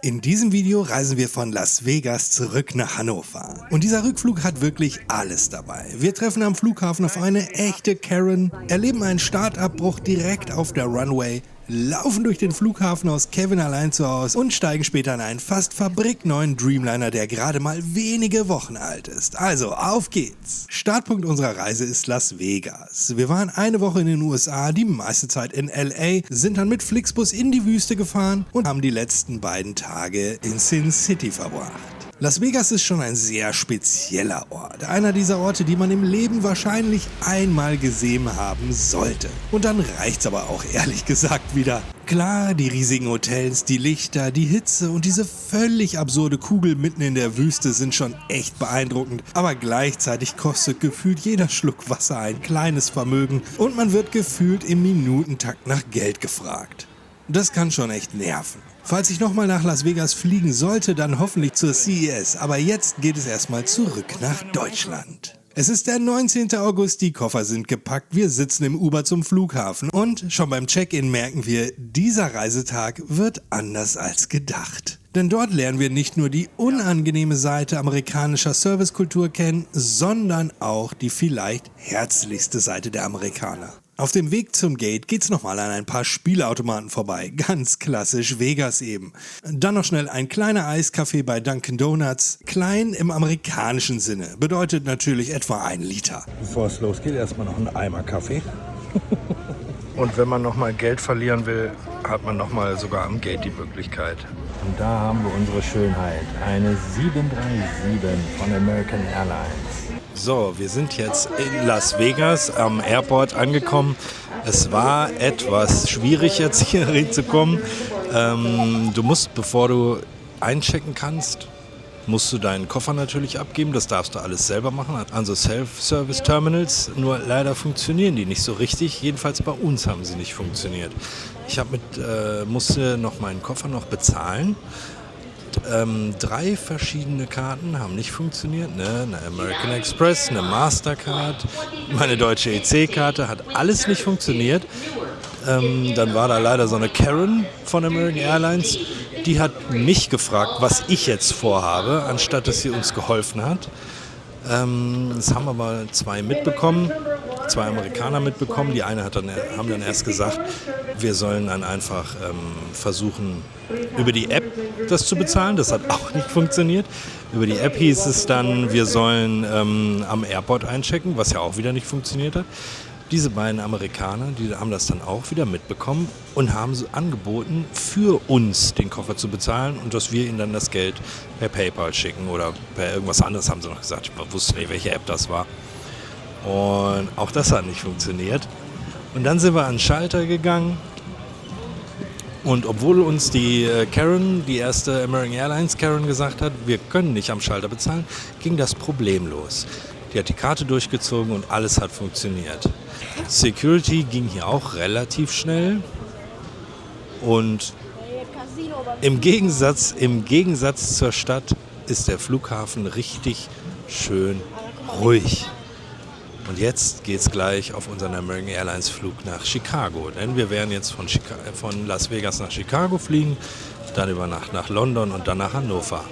In diesem Video reisen wir von Las Vegas zurück nach Hannover. Und dieser Rückflug hat wirklich alles dabei. Wir treffen am Flughafen auf eine echte Karen, erleben einen Startabbruch direkt auf der Runway, laufen durch den Flughafen aus Kevin allein zu Hause und steigen später in einen fast fabrikneuen Dreamliner, der gerade mal wenige Wochen alt ist. Also, auf geht's! Startpunkt unserer Reise ist Las Vegas. Wir waren eine Woche in den USA, die meiste Zeit in LA, sind dann mit Flixbus in die Wüste gefahren und haben die letzten beiden Tage in Sin City verbracht. Las Vegas ist schon ein sehr spezieller Ort. Einer dieser Orte, die man im Leben wahrscheinlich einmal gesehen haben sollte. Und dann reicht's aber auch ehrlich gesagt wieder. Klar, die riesigen Hotels, die Lichter, die Hitze und diese völlig absurde Kugel mitten in der Wüste sind schon echt beeindruckend. Aber gleichzeitig kostet gefühlt jeder Schluck Wasser ein kleines Vermögen und man wird gefühlt im Minutentakt nach Geld gefragt. Das kann schon echt nerven. Falls ich nochmal nach Las Vegas fliegen sollte, dann hoffentlich zur CES. Aber jetzt geht es erstmal zurück nach Deutschland. Es ist der 19. August, die Koffer sind gepackt, wir sitzen im Uber zum Flughafen und schon beim Check-in merken wir, dieser Reisetag wird anders als gedacht. Denn dort lernen wir nicht nur die unangenehme Seite amerikanischer Servicekultur kennen, sondern auch die vielleicht herzlichste Seite der Amerikaner. Auf dem Weg zum Gate geht's nochmal an ein paar Spielautomaten vorbei, ganz klassisch Vegas eben. Dann noch schnell ein kleiner Eiskaffee bei Dunkin' Donuts, klein im amerikanischen Sinne, bedeutet natürlich etwa 1 Liter. Bevor es losgeht, erstmal noch ein Eimer Kaffee. Und wenn man nochmal Geld verlieren will, hat man nochmal sogar am Gate die Möglichkeit. Und da haben wir unsere Schönheit, eine 737 von American Airlines. So, wir sind jetzt in Las Vegas am Airport angekommen. Es war etwas schwierig jetzt hier reinzukommen. Du musst, bevor du einchecken kannst, musst du deinen Koffer natürlich abgeben. Das darfst du alles selber machen an so Self-Service-Terminals. Nur leider funktionieren die nicht so richtig. Jedenfalls bei uns haben sie nicht funktioniert. Ich musste noch meinen Koffer noch bezahlen. 3 verschiedene Karten haben nicht funktioniert, ne? Eine American Express, eine Mastercard, meine deutsche EC-Karte, hat alles nicht funktioniert. Dann war da leider so eine Karen von American Airlines, die hat mich gefragt, was ich jetzt vorhabe, anstatt dass sie uns geholfen hat. Das haben aber 2 mitbekommen, 2 Amerikaner mitbekommen. Die eine haben dann erst gesagt, wir sollen dann einfach versuchen, über die App das zu bezahlen. Das hat auch nicht funktioniert. Über die App hieß es dann, wir sollen am Airport einchecken, was ja auch wieder nicht funktioniert hat. Diese beiden Amerikaner, die haben das dann auch wieder mitbekommen und haben so angeboten, für uns den Koffer zu bezahlen und dass wir ihnen dann das Geld per PayPal schicken oder per irgendwas anderes, haben sie noch gesagt. Ich wusste nicht, welche App das war. Und auch das hat nicht funktioniert. Und dann sind wir an den Schalter gegangen. Und obwohl uns die Karen, die erste American Airlines Karen, gesagt hat, wir können nicht am Schalter bezahlen, ging das problemlos. Die hat die Karte durchgezogen und alles hat funktioniert. Security ging hier auch relativ schnell. Und im Gegensatz zur Stadt ist der Flughafen richtig schön ruhig. Und jetzt geht's gleich auf unseren American Airlines Flug nach Chicago. Denn wir werden jetzt von Las Vegas nach Chicago fliegen, dann über Nacht nach London und dann nach Hannover.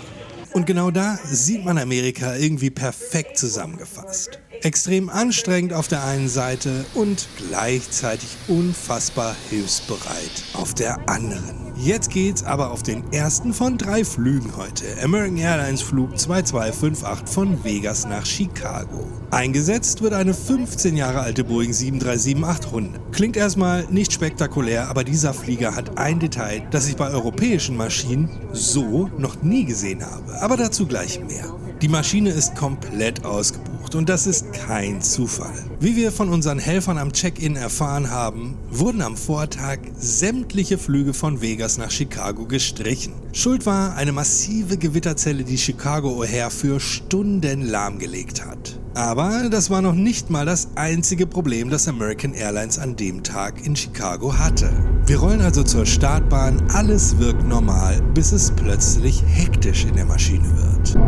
Und genau da sieht man Amerika irgendwie perfekt zusammengefasst. Extrem anstrengend auf der einen Seite und gleichzeitig unfassbar hilfsbereit auf der anderen. Jetzt geht's aber auf den ersten von 3 Flügen heute. American Airlines Flug 2258 von Vegas nach Chicago. Eingesetzt wird eine 15 Jahre alte Boeing 737-800. Klingt erstmal nicht spektakulär, aber dieser Flieger hat ein Detail, das ich bei europäischen Maschinen so noch nie gesehen habe. Aber dazu gleich mehr. Die Maschine ist komplett ausgebucht und das ist kein Zufall. Wie wir von unseren Helfern am Check-in erfahren haben, wurden am Vortag sämtliche Flüge von Vegas nach Chicago gestrichen. Schuld war eine massive Gewitterzelle, die Chicago O'Hare für Stunden lahmgelegt hat. Aber das war noch nicht mal das einzige Problem, das American Airlines an dem Tag in Chicago hatte. Wir rollen also zur Startbahn, alles wirkt normal, bis es plötzlich hektisch in der Maschine wird.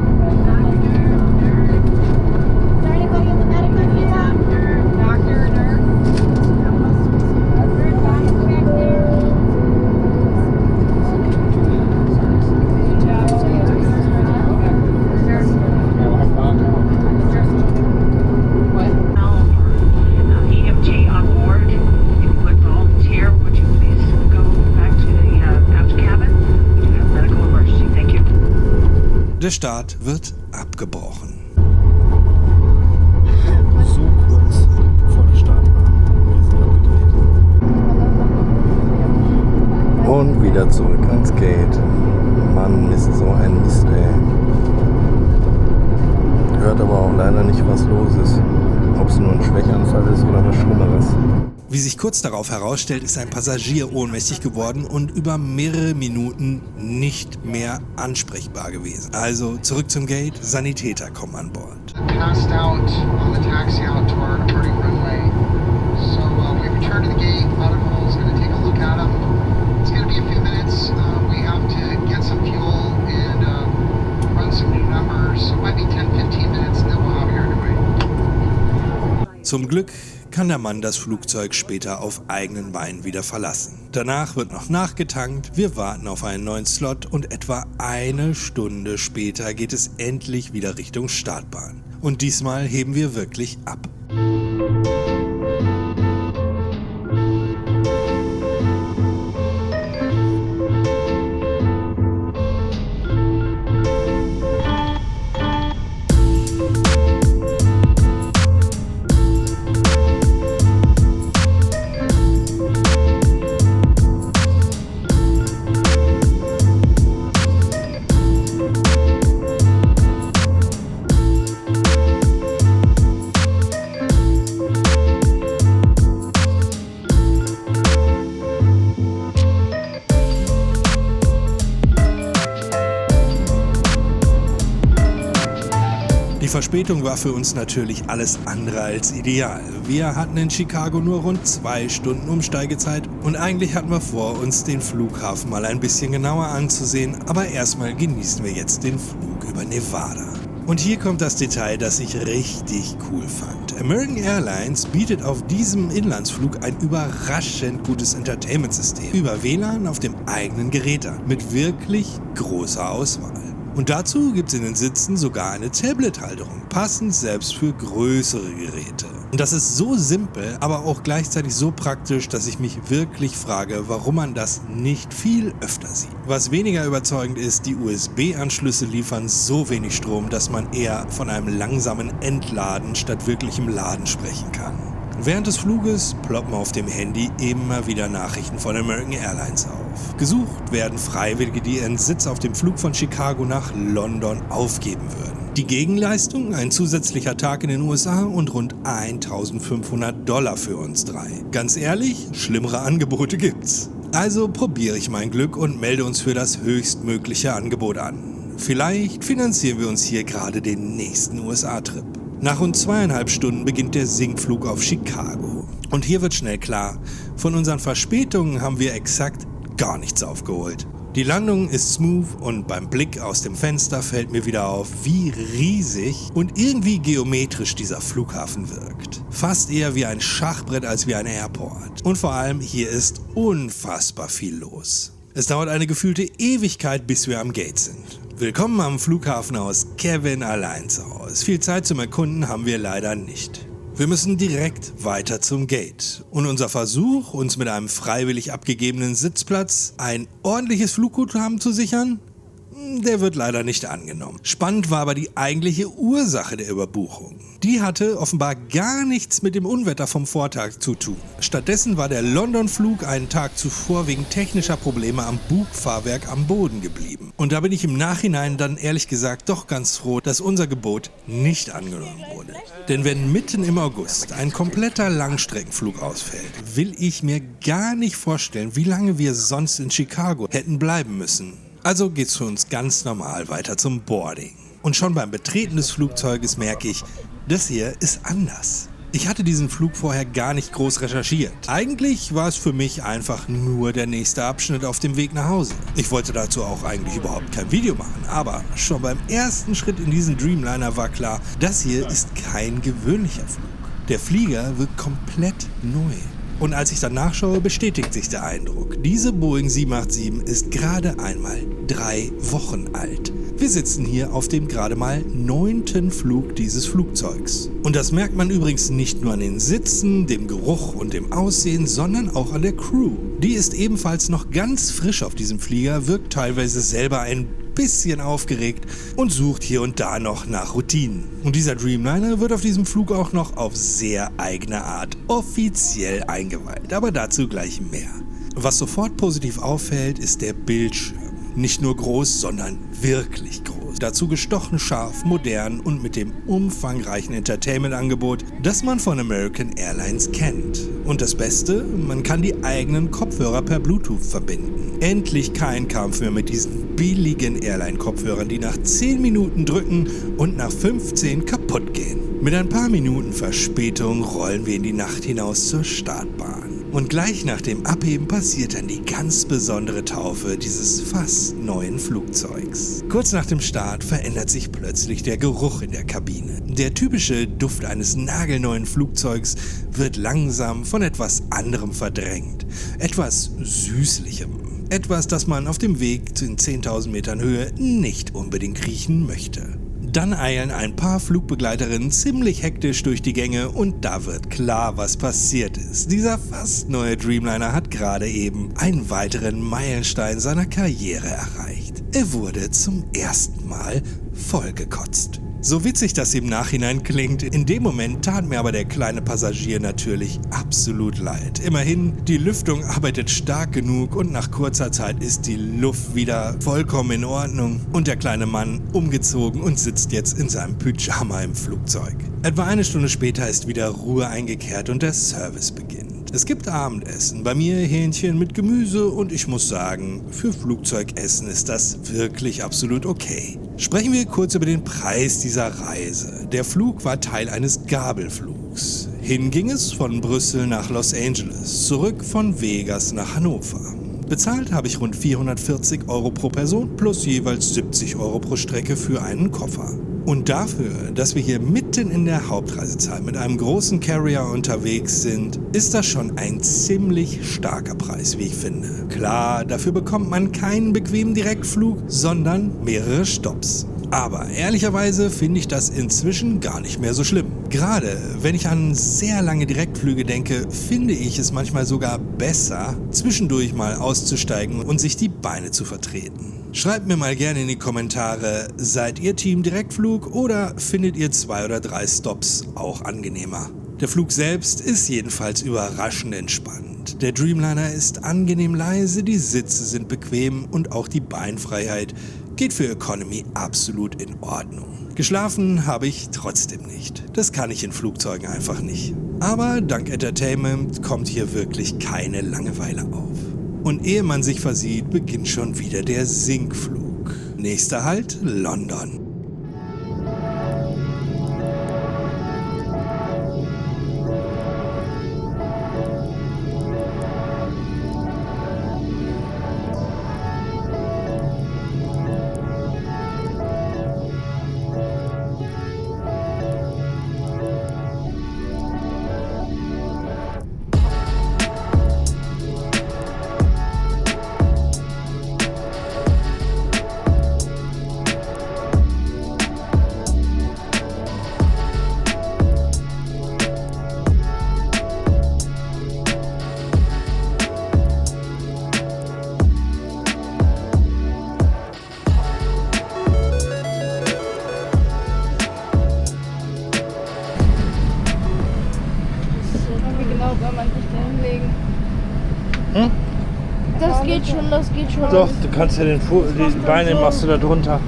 Der Start wird abgebrochen. So kurz vor der Startbahn. Wir sind abgedreht. Und wieder zurück ans Gate. Mann, ist so ein Mist, ey. Hört aber auch leider nicht, was los ist. Ob es nur ein Schwächeanfall ist oder was Schlimmeres. Wie sich kurz darauf herausstellt, ist ein Passagier ohnmächtig geworden und über mehrere Minuten nicht mehr ansprechbar gewesen. Also zurück zum Gate, Sanitäter kommen an Bord. Passed out on the taxi out to our departing runway. So we returned to the gate. Medical is going to take a look at him. It's going to be a few minutes. We have to get some fuel and run some new numbers. So it might be 10-15 minutes and then we'll have here anyway. Zum Glück kann der Mann das Flugzeug später auf eigenen Beinen wieder verlassen. Danach wird noch nachgetankt, wir warten auf einen neuen Slot und etwa eine Stunde später geht es endlich wieder Richtung Startbahn. Und diesmal heben wir wirklich ab. Die Verspätung war für uns natürlich alles andere als ideal. Wir hatten in Chicago nur rund 2 Stunden Umsteigezeit und eigentlich hatten wir vor, uns den Flughafen mal ein bisschen genauer anzusehen, aber erstmal genießen wir jetzt den Flug über Nevada. Und hier kommt das Detail, das ich richtig cool fand. American Airlines bietet auf diesem Inlandsflug ein überraschend gutes Entertainment-System über WLAN auf dem eigenen Gerät an, mit wirklich großer Auswahl. Und dazu gibt es in den Sitzen sogar eine Tablet-Halterung, passend selbst für größere Geräte. Und das ist so simpel, aber auch gleichzeitig so praktisch, dass ich mich wirklich frage, warum man das nicht viel öfter sieht. Was weniger überzeugend ist, die USB-Anschlüsse liefern so wenig Strom, dass man eher von einem langsamen Entladen statt wirklichem Laden sprechen kann. Während des Fluges ploppen auf dem Handy immer wieder Nachrichten von American Airlines auf. Gesucht werden Freiwillige, die ihren Sitz auf dem Flug von Chicago nach London aufgeben würden. Die Gegenleistung, ein zusätzlicher Tag in den USA und rund $1.500 für uns 3. Ganz ehrlich, schlimmere Angebote gibt's. Also probiere ich mein Glück und melde uns für das höchstmögliche Angebot an. Vielleicht finanzieren wir uns hier gerade den nächsten USA-Trip. Nach rund 2,5 Stunden beginnt der Sinkflug auf Chicago. Und hier wird schnell klar, von unseren Verspätungen haben wir exakt gar nichts aufgeholt. Die Landung ist smooth und beim Blick aus dem Fenster fällt mir wieder auf, wie riesig und irgendwie geometrisch dieser Flughafen wirkt. Fast eher wie ein Schachbrett als wie ein Airport. Und vor allem, hier ist unfassbar viel los. Es dauert eine gefühlte Ewigkeit, bis wir am Gate sind. Willkommen am Flughafen aus Kevin Airlines aus. Viel Zeit zum Erkunden haben wir leider nicht. Wir müssen direkt weiter zum Gate. Und unser Versuch, uns mit einem freiwillig abgegebenen Sitzplatz ein ordentliches Flugguthaben zu sichern, der wird leider nicht angenommen. Spannend war aber die eigentliche Ursache der Überbuchung. Die hatte offenbar gar nichts mit dem Unwetter vom Vortag zu tun. Stattdessen war der London-Flug einen Tag zuvor wegen technischer Probleme am Bugfahrwerk am Boden geblieben. Und da bin ich im Nachhinein dann ehrlich gesagt doch ganz froh, dass unser Gebot nicht angenommen wurde. Denn wenn mitten im August ein kompletter Langstreckenflug ausfällt, will ich mir gar nicht vorstellen, wie lange wir sonst in Chicago hätten bleiben müssen. Also geht's für uns ganz normal weiter zum Boarding. Und schon beim Betreten des Flugzeuges merke ich, das hier ist anders. Ich hatte diesen Flug vorher gar nicht groß recherchiert. Eigentlich war es für mich einfach nur der nächste Abschnitt auf dem Weg nach Hause. Ich wollte dazu auch eigentlich überhaupt kein Video machen, aber schon beim ersten Schritt in diesen Dreamliner war klar, das hier ist kein gewöhnlicher Flug. Der Flieger wirkt komplett neu. Und als ich dann nachschaue, bestätigt sich der Eindruck. Diese Boeing 787 ist gerade einmal 3 Wochen alt. Wir sitzen hier auf dem gerade mal 9. Flug dieses Flugzeugs. Und das merkt man übrigens nicht nur an den Sitzen, dem Geruch und dem Aussehen, sondern auch an der Crew. Die ist ebenfalls noch ganz frisch auf diesem Flieger, wirkt teilweise selber ein bisschen aufgeregt und sucht hier und da noch nach Routinen. Und dieser Dreamliner wird auf diesem Flug auch noch auf sehr eigene Art offiziell eingeweiht, aber dazu gleich mehr. Was sofort positiv auffällt, ist der Bildschirm. Nicht nur groß, sondern wirklich groß. Dazu gestochen scharf, modern und mit dem umfangreichen Entertainment-Angebot, das man von American Airlines kennt. Und das Beste, man kann die eigenen Kopfhörer per Bluetooth verbinden. Endlich kein Kampf mehr mit diesen billigen Airline-Kopfhörern, die nach 10 Minuten drücken und nach 15 kaputt gehen. Mit ein paar Minuten Verspätung rollen wir in die Nacht hinaus zur Startbahn. Und gleich nach dem Abheben passiert dann die ganz besondere Taufe dieses fast neuen Flugzeugs. Kurz nach dem Start verändert sich plötzlich der Geruch in der Kabine. Der typische Duft eines nagelneuen Flugzeugs wird langsam von etwas anderem verdrängt. Etwas Süßlichem. Etwas, das man auf dem Weg in 10.000 Metern Höhe nicht unbedingt riechen möchte. Dann eilen ein paar Flugbegleiterinnen ziemlich hektisch durch die Gänge und da wird klar, was passiert ist. Dieser fast neue Dreamliner hat gerade eben einen weiteren Meilenstein seiner Karriere erreicht. Er wurde zum ersten Mal vollgekotzt. So witzig das im Nachhinein klingt, in dem Moment tat mir aber der kleine Passagier natürlich absolut leid. Immerhin, die Lüftung arbeitet stark genug und nach kurzer Zeit ist die Luft wieder vollkommen in Ordnung und der kleine Mann umgezogen und sitzt jetzt in seinem Pyjama im Flugzeug. Etwa eine Stunde später ist wieder Ruhe eingekehrt und der Service beginnt. Es gibt Abendessen, bei mir Hähnchen mit Gemüse und ich muss sagen, für Flugzeugessen ist das wirklich absolut okay. Sprechen wir kurz über den Preis dieser Reise. Der Flug war Teil eines Gabelflugs. Hin ging es von Brüssel nach Los Angeles, zurück von Vegas nach Hannover. Bezahlt habe ich rund 440 € pro Person plus jeweils 70 € pro Strecke für einen Koffer. Und dafür, dass wir hier mitten in der Hauptreisezeit mit einem großen Carrier unterwegs sind, ist das schon ein ziemlich starker Preis, wie ich finde. Klar, dafür bekommt man keinen bequemen Direktflug, sondern mehrere Stopps. Aber ehrlicherweise finde ich das inzwischen gar nicht mehr so schlimm. Gerade wenn ich an sehr lange Direktflüge denke, finde ich es manchmal sogar besser, zwischendurch mal auszusteigen und sich die Beine zu vertreten. Schreibt mir mal gerne in die Kommentare, seid ihr Team Direktflug oder findet ihr 2 oder 3 Stops auch angenehmer? Der Flug selbst ist jedenfalls überraschend entspannt. Der Dreamliner ist angenehm leise, die Sitze sind bequem und auch die Beinfreiheit geht für Economy absolut in Ordnung. Geschlafen habe ich trotzdem nicht. Das kann ich in Flugzeugen einfach nicht. Aber dank Entertainment kommt hier wirklich keine Langeweile auf. Und ehe man sich versieht, beginnt schon wieder der Sinkflug. Nächster Halt, London. Das geht schon. Doch, du kannst ja die Beine machst du da drunter.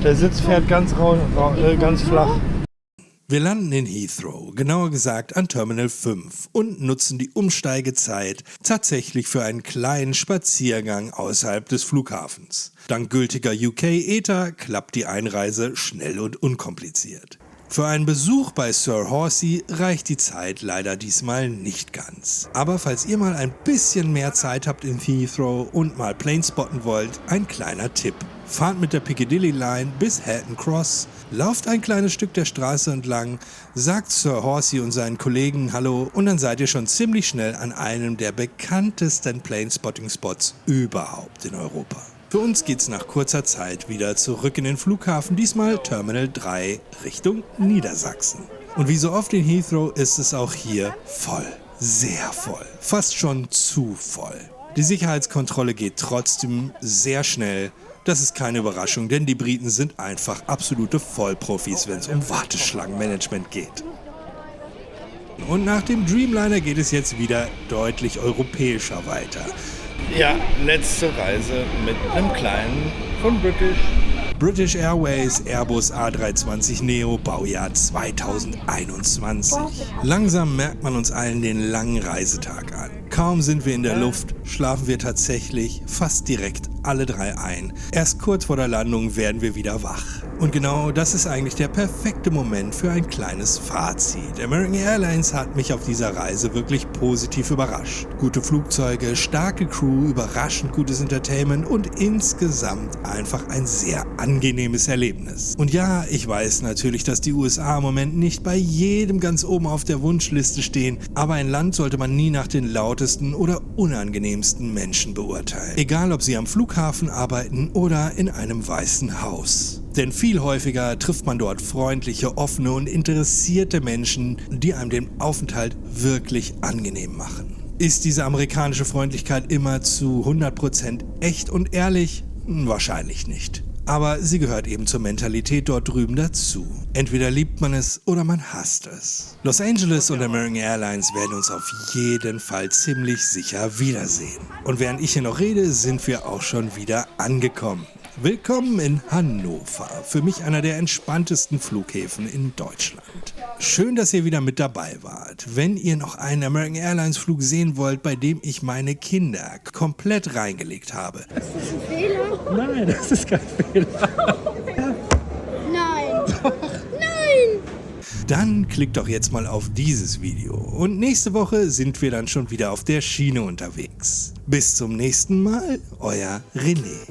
Der Sitz fährt ganz flach. Wir landen in Heathrow, genauer gesagt an Terminal 5 und nutzen die Umsteigezeit tatsächlich für einen kleinen Spaziergang außerhalb des Flughafens. Dank gültiger UK-ETA klappt die Einreise schnell und unkompliziert. Für einen Besuch bei Sir Horsey reicht die Zeit leider diesmal nicht ganz. Aber falls ihr mal ein bisschen mehr Zeit habt in Heathrow und mal Plane spotten wollt, ein kleiner Tipp. Fahrt mit der Piccadilly Line bis Hatton Cross, lauft ein kleines Stück der Straße entlang, sagt Sir Horsey und seinen Kollegen Hallo und dann seid ihr schon ziemlich schnell an einem der bekanntesten Plane-Spotting-Spots überhaupt in Europa. Für uns geht's nach kurzer Zeit wieder zurück in den Flughafen, diesmal Terminal 3 Richtung Niedersachsen. Und wie so oft in Heathrow ist es auch hier voll. Sehr voll. Fast schon zu voll. Die Sicherheitskontrolle geht trotzdem sehr schnell. Das ist keine Überraschung, denn die Briten sind einfach absolute Vollprofis, wenn es um Warteschlangenmanagement geht. Und nach dem Dreamliner geht es jetzt wieder deutlich europäischer weiter. Ja, letzte Reise mit einem kleinen von British. British Airways Airbus A320 Neo, Baujahr 2021. Langsam merkt man uns allen den langen Reisetag an. Kaum sind wir in der Luft, schlafen wir tatsächlich fast direkt alle drei ein. Erst kurz vor der Landung werden wir wieder wach. Und genau das ist eigentlich der perfekte Moment für ein kleines Fazit. American Airlines hat mich auf dieser Reise wirklich positiv überrascht. Gute Flugzeuge, starke Crew, überraschend gutes Entertainment und insgesamt einfach ein sehr angenehmes Erlebnis. Und ja, ich weiß natürlich, dass die USA im Moment nicht bei jedem ganz oben auf der Wunschliste stehen, aber ein Land sollte man nie nach den lautesten oder unangenehmsten Menschen beurteilen. Egal, ob sie am Flughafen arbeiten oder in einem weißen Haus. Denn viel häufiger trifft man dort freundliche, offene und interessierte Menschen, die einem den Aufenthalt wirklich angenehm machen. Ist diese amerikanische Freundlichkeit immer zu 100% echt und ehrlich? Wahrscheinlich nicht. Aber sie gehört eben zur Mentalität dort drüben dazu. Entweder liebt man es oder man hasst es. Los Angeles und American Airlines werden uns auf jeden Fall ziemlich sicher wiedersehen. Und während ich hier noch rede, sind wir auch schon wieder angekommen. Willkommen in Hannover, für mich einer der entspanntesten Flughäfen in Deutschland. Schön, dass ihr wieder mit dabei wart. Wenn ihr noch einen American Airlines Flug sehen wollt, bei dem ich meine Kinder komplett reingelegt habe. Ist das ein Fehler? Nein, das ist kein Fehler. Nein. Nein. Dann klickt doch jetzt mal auf dieses Video. Und nächste Woche sind wir dann schon wieder auf der Schiene unterwegs. Bis zum nächsten Mal, euer René.